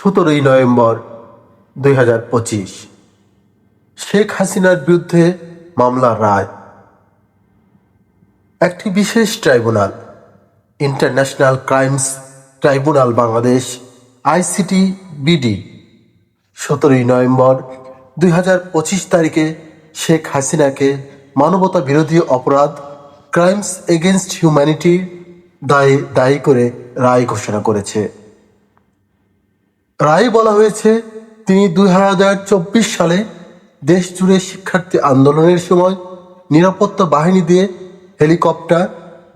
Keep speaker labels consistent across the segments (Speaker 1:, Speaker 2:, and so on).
Speaker 1: 17 November 2025 Sheikh হাসিনার বিরুদ্ধে মামলার রায়। একটি বিশেষ tribunal, international crimes tribunal Bangladesh ICTBD 17 November 2025 তারিখে শেখ হাসিনাকে মানবতা বিরোধী অপরাধ ক্রাইমস এগেনস্ট হিউম্যানিটি দায়ী করে রায় ঘোষণা করেছে। রায়ে বলা হয়েছে, তিনি 2024 সালে দেশ জুড়ে শিক্ষার্থী আন্দোলনের সময় নিরাপত্তা বাহিনী দিয়ে হেলিকপ্টার,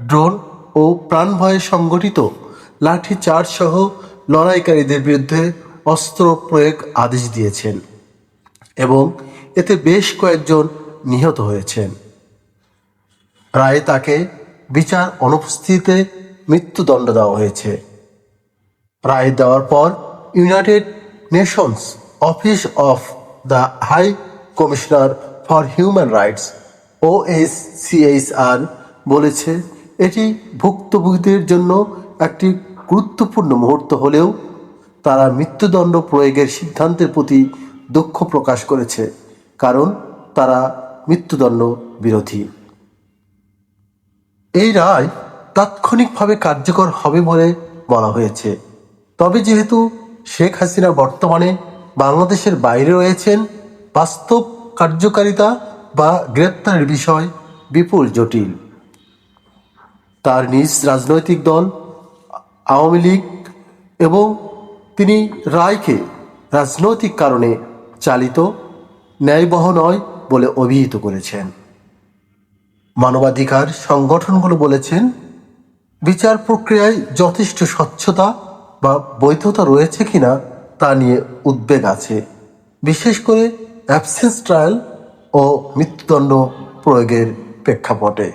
Speaker 1: ড্রোন ও প্রাণভয়ে সংগঠিত লাঠিচার্জ সহ লড়াইকারীদের বিরুদ্ধে অস্ত্র প্রয়োগ আদেশ দিয়েছেন এবং এতে বেশ কয়েকজন নিহত হয়েছেন। রায়ে তাকে বিচার অনুপস্থিতিতে মৃত্যুদণ্ড দেওয়া হয়েছে। রায় দেওয়ার পর united nations office of the high commissioner for human rights OHCHR বলেছে, এটি ভুক্তভোগীদের জন্য একটি গুরুত্বপূর্ণ মুহূর্ত হলেও তারা মৃত্যুদণ্ড প্রয়োগের সিদ্ধান্তের প্রতি দুঃখ প্রকাশ করেছে, কারণ তারা মৃত্যুদণ্ড বিরোধী। এই রায় তাৎক্ষণিকভাবে কার্যকর হবে বলে বলা হয়েছে। তবে যেহেতু শেখ হাসিনা বর্তমানে বাংলাদেশের বাইরে রয়েছেন, বাস্তব কার্যকারিতা বা গ্রেপ্তারের বিষয় বিপুল জটিল। তার নিজ রাজনৈতিক দল আওয়ামী লীগ এবং তিনি রায়কে রাজনৈতিক কারণে চালিত, ন্যায়বহ নয় বলে অভিহিত করেছেন। মানবাধিকার সংগঠনগুলো বলেছেন, বিচার প্রক্রিয়ায় যথেষ্ট স্বচ্ছতা বা বৈধতা রয়েছে কিনা তা নিয়ে উদ্বেগ আছে, বিশেষ করে অ্যাবসেন্স ট্রায়াল ও মৃত্যুদণ্ড প্রয়োগের প্রেক্ষাপটে।